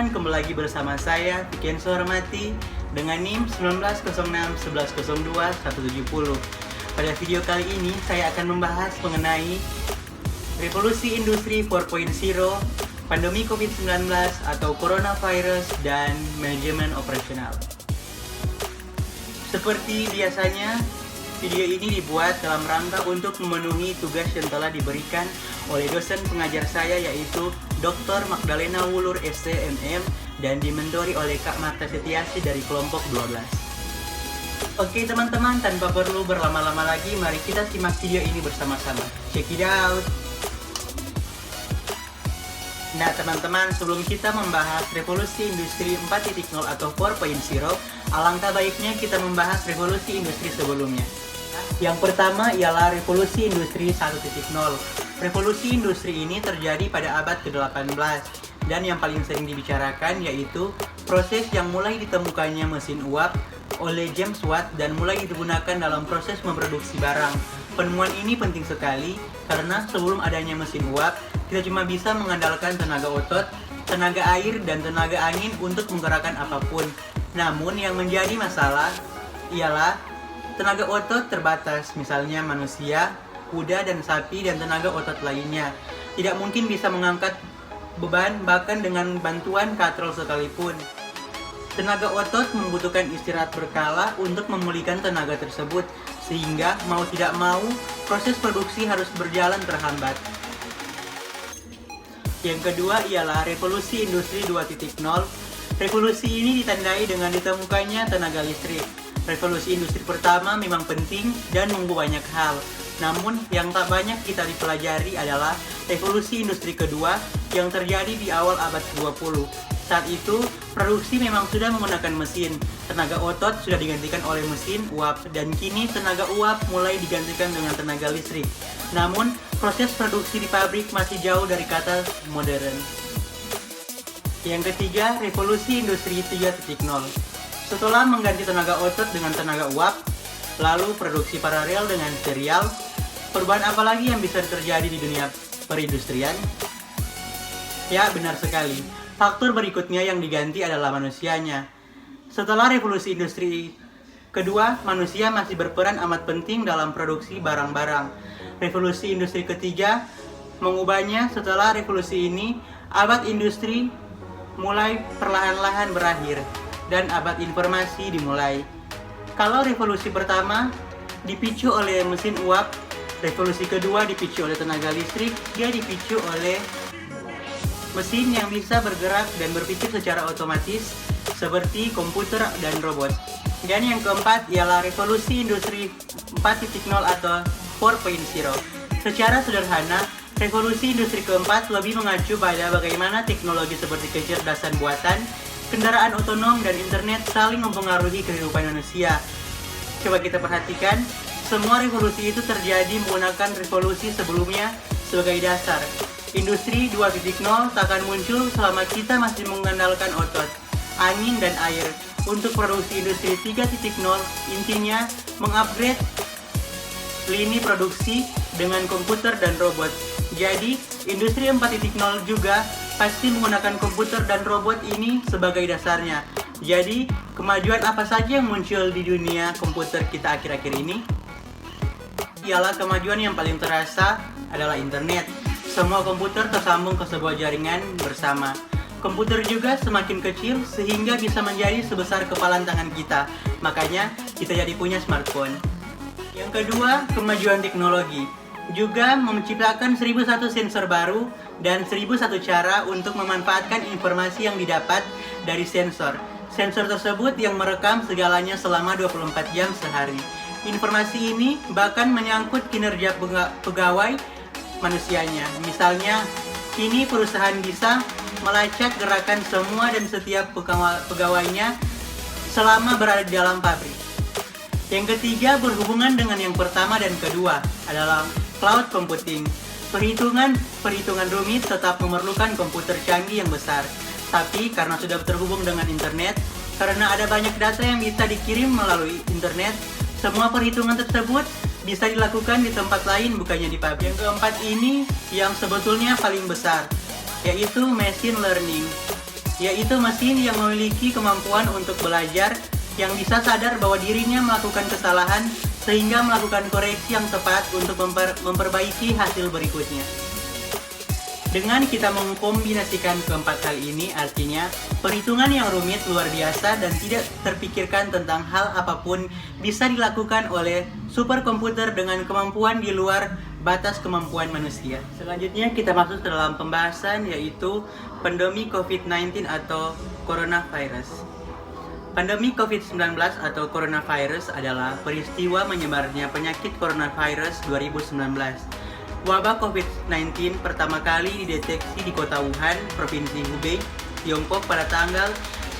teman-teman, kembali lagi bersama saya, Vikenso Hormati, dengan NIM 19061102-170. Pada video kali ini, saya akan membahas mengenai revolusi industri 4.0, pandemi COVID-19 atau coronavirus, dan manajemen operasional. Seperti biasanya, video ini dibuat dalam rangka untuk memenuhi tugas yang telah diberikan oleh dosen pengajar saya, yaitu Dr. Magdalena Wulur SCMM, dan dimentori oleh Kak Marta Setiasi dari kelompok 12. Oke teman-teman, tanpa perlu berlama-lama lagi, mari kita simak video ini bersama-sama. Check it out! Nah teman-teman, sebelum kita membahas revolusi industri 4.0 atau 4.0, alangkah baiknya kita membahas revolusi industri sebelumnya. Yang pertama ialah revolusi industri 1.0. Revolusi industri ini terjadi pada abad ke-18 dan yang paling sering dibicarakan yaitu proses yang mulai ditemukannya mesin uap oleh James Watt dan mulai digunakan dalam proses memproduksi barang. Penemuan ini penting sekali karena sebelum adanya mesin uap, kita cuma bisa mengandalkan tenaga otot, tenaga air, dan tenaga angin untuk menggerakkan apapun. Namun yang menjadi masalah ialah tenaga otot terbatas, misalnya manusia, kuda dan sapi, dan tenaga otot lainnya. Tidak mungkin bisa mengangkat beban bahkan dengan bantuan katrol sekalipun. Tenaga otot membutuhkan istirahat berkala untuk memulihkan tenaga tersebut, sehingga mau tidak mau proses produksi harus berjalan terhambat. Yang kedua ialah revolusi industri 2.0. Revolusi ini ditandai dengan ditemukannya tenaga listrik. Revolusi industri pertama memang penting dan mengubah banyak hal. Namun, yang tak banyak kita dipelajari adalah revolusi industri kedua yang terjadi di awal abad ke-20. Saat itu, produksi memang sudah menggunakan mesin. Tenaga otot sudah digantikan oleh mesin uap, dan kini tenaga uap mulai digantikan dengan tenaga listrik. Namun, proses produksi di pabrik masih jauh dari kata modern. Yang ketiga, revolusi industri 3.0. Setelah mengganti tenaga otot dengan tenaga uap, lalu produksi paralel dengan serial, perubahan apa lagi yang bisa terjadi di dunia perindustrian? Ya, benar sekali. Faktor berikutnya yang diganti adalah manusianya. Setelah revolusi industri kedua, manusia masih berperan amat penting dalam produksi barang-barang. Revolusi industri ketiga mengubahnya. Setelah revolusi ini, abad industri mulai perlahan-lahan berakhir dan abad informasi dimulai. Kalau revolusi pertama dipicu oleh mesin uap, revolusi kedua dipicu oleh tenaga listrik, dia dipicu oleh mesin yang bisa bergerak dan berpikir secara otomatis seperti komputer dan robot. Dan yang keempat ialah revolusi industri 4.0 atau 4.0. Secara sederhana, revolusi industri keempat lebih mengacu pada bagaimana teknologi seperti kecerdasan buatan, kendaraan otonom, dan internet saling mempengaruhi kehidupan manusia. Coba kita perhatikan, semua revolusi itu terjadi menggunakan revolusi sebelumnya sebagai dasar. Industri 2.0 tak akan muncul selama kita masih mengandalkan otot, angin, dan air. Untuk produksi industri 3.0, intinya mengupgrade lini produksi dengan komputer dan robot. Jadi, industri 4.0 juga pasti menggunakan komputer dan robot ini sebagai dasarnya. Jadi, kemajuan apa saja yang muncul di dunia komputer kita akhir-akhir ini? Ialah kemajuan yang paling terasa adalah internet. Semua komputer tersambung ke sebuah jaringan bersama. Komputer juga semakin kecil sehingga bisa menjadi sebesar kepalan tangan kita. Makanya, kita jadi punya smartphone. Yang kedua, kemajuan teknologi juga menciptakan 1001 sensor baru dan 1001 cara untuk memanfaatkan informasi yang didapat dari sensor. Sensor tersebut yang merekam segalanya selama 24 jam sehari. Informasi ini bahkan menyangkut kinerja pegawai manusianya. Misalnya, kini perusahaan bisa melacak gerakan semua dan setiap pegawainya selama berada di dalam pabrik. Yang ketiga berhubungan dengan yang pertama dan kedua adalah cloud computing. Perhitungan rumit tetap memerlukan komputer canggih yang besar. Tapi karena sudah terhubung dengan internet, karena ada banyak data yang bisa dikirim melalui internet, semua perhitungan tersebut bisa dilakukan di tempat lain, bukannya di pabrik. Yang keempat ini yang sebetulnya paling besar, yaitu machine learning. yaitu mesin yang memiliki kemampuan untuk belajar, yang bisa sadar bahwa dirinya melakukan kesalahan sehingga melakukan koreksi yang tepat untuk memperbaiki hasil berikutnya. Dengan kita mengkombinasikan keempat hal ini, artinya perhitungan yang rumit luar biasa dan tidak terpikirkan tentang hal apapun bisa dilakukan oleh superkomputer dengan kemampuan di luar batas kemampuan manusia. Selanjutnya kita masuk ke dalam pembahasan, yaitu pandemi COVID-19 atau coronavirus. Pandemi COVID-19 atau coronavirus adalah peristiwa menyebarnya penyakit coronavirus 2019. Wabah COVID-19 pertama kali dideteksi di kota Wuhan, Provinsi Hubei, Tiongkok pada tanggal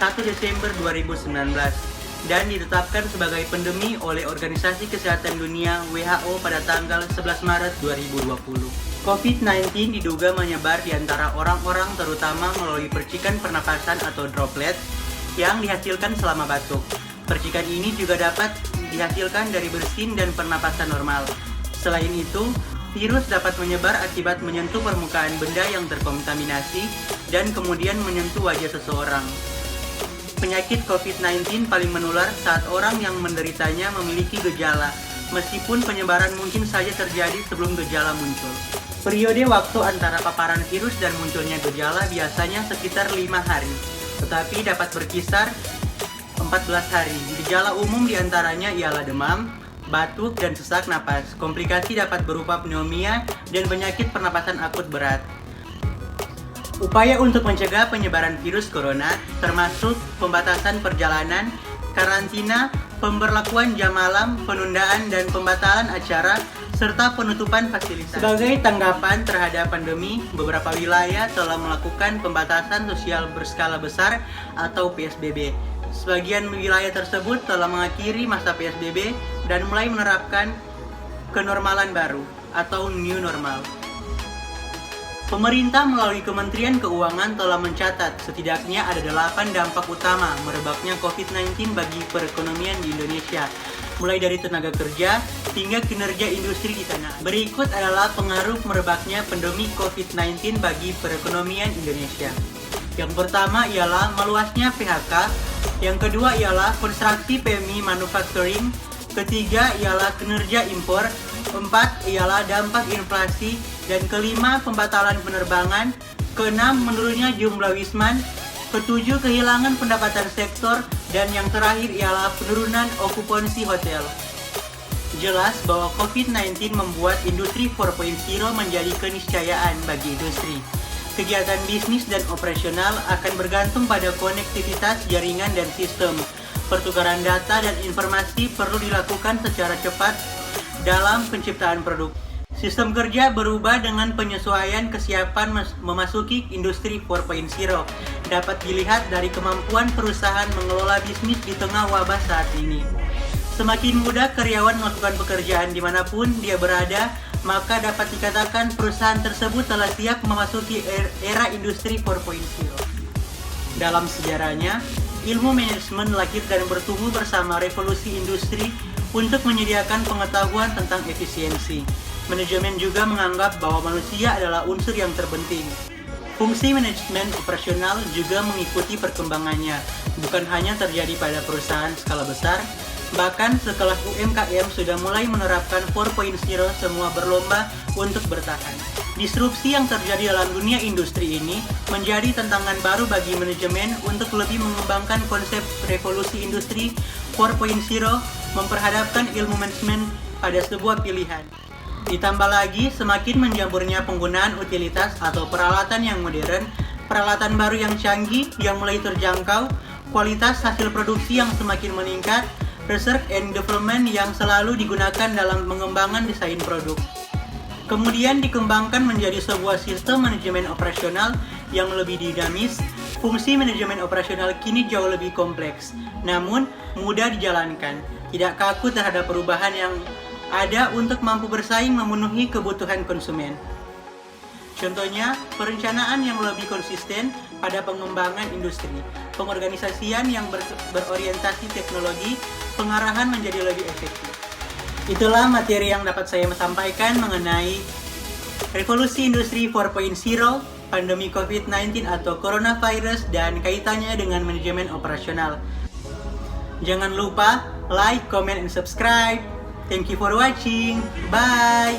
1 Desember 2019 dan ditetapkan sebagai pandemi oleh Organisasi Kesehatan Dunia WHO pada tanggal 11 Maret 2020. COVID-19 diduga menyebar di antara orang-orang terutama melalui percikan pernapasan atau droplet yang dihasilkan selama batuk. Percikan ini juga dapat dihasilkan dari bersin dan pernapasan normal. Selain itu, virus dapat menyebar akibat menyentuh permukaan benda yang terkontaminasi dan kemudian menyentuh wajah seseorang. Penyakit COVID-19 paling menular saat orang yang menderitanya memiliki gejala, meskipun penyebaran mungkin saja terjadi sebelum gejala muncul. Periode waktu antara paparan virus dan munculnya gejala biasanya sekitar 5 hari, tetapi dapat berkisar 14 hari. Gejala umum diantaranya ialah demam, batuk, dan sesak napas. Komplikasi dapat berupa pneumonia dan penyakit pernapasan akut berat. Upaya untuk mencegah penyebaran virus corona termasuk pembatasan perjalanan, karantina, pemberlakuan jam malam, penundaan dan pembatalan acara, serta penutupan fasilitas. Sebagai tanggapan terhadap pandemi, beberapa wilayah telah melakukan pembatasan sosial berskala besar atau PSBB. Sebagian wilayah tersebut telah mengakhiri masa PSBB dan mulai menerapkan kenormalan baru atau new normal. Pemerintah melalui Kementerian Keuangan telah mencatat setidaknya ada 8 dampak utama merebaknya COVID-19 bagi perekonomian di Indonesia, mulai dari tenaga kerja hingga kinerja industri di tanah. Berikut adalah pengaruh merebaknya pandemi COVID-19 bagi perekonomian Indonesia. Yang pertama ialah meluasnya PHK, yang kedua ialah konstruksi PMI manufacturing, ketiga ialah kinerja impor, keempat ialah dampak inflasi, dan kelima pembatalan penerbangan, keenam menurunnya jumlah wisman, ketujuh kehilangan pendapatan sektor, dan yang terakhir ialah penurunan okupansi hotel. Jelas bahwa COVID-19 membuat industri 4.0 menjadi keniscayaan bagi industri. Kegiatan bisnis dan operasional akan bergantung pada konektivitas jaringan dan sistem. Pertukaran data dan informasi perlu dilakukan secara cepat dalam penciptaan produk. Sistem kerja berubah dengan penyesuaian kesiapan memasuki industri 4.0. Dapat dilihat dari kemampuan perusahaan mengelola bisnis di tengah wabah saat ini. Semakin mudah karyawan melakukan pekerjaan dimanapun dia berada, maka dapat dikatakan perusahaan tersebut telah siap memasuki era industri 4.0. Dalam sejarahnya, ilmu manajemen lahir dan bertumbuh bersama revolusi industri untuk menyediakan pengetahuan tentang efisiensi. Manajemen juga menganggap bahwa manusia adalah unsur yang terpenting. Fungsi manajemen operasional juga mengikuti perkembangannya, bukan hanya terjadi pada perusahaan skala besar, bahkan sekelas UMKM sudah mulai menerapkan 4.0, semua berlomba untuk bertahan. Disrupsi yang terjadi dalam dunia industri ini menjadi tantangan baru bagi manajemen untuk lebih mengembangkan konsep revolusi industri 4.0, memperhadapkan ilmu manajemen pada sebuah pilihan. Ditambah lagi, semakin menjamurnya penggunaan utilitas atau peralatan yang modern, peralatan baru yang canggih yang mulai terjangkau, kualitas hasil produksi yang semakin meningkat, research and development yang selalu digunakan dalam pengembangan desain produk. Kemudian dikembangkan menjadi sebuah sistem manajemen operasional yang lebih dinamis. Fungsi manajemen operasional kini jauh lebih kompleks, namun mudah dijalankan, tidak kaku terhadap perubahan yang ada untuk mampu bersaing memenuhi kebutuhan konsumen. Contohnya, perencanaan yang lebih konsisten pada pengembangan industri, pengorganisasian yang berorientasi teknologi, pengarahan menjadi lebih efektif. Itulah materi yang dapat saya sampaikan mengenai revolusi industri 4.0 pandemi COVID-19 atau coronavirus dan kaitannya dengan manajemen operasional. Jangan lupa like, comment, and subscribe. Thank you for watching. Bye!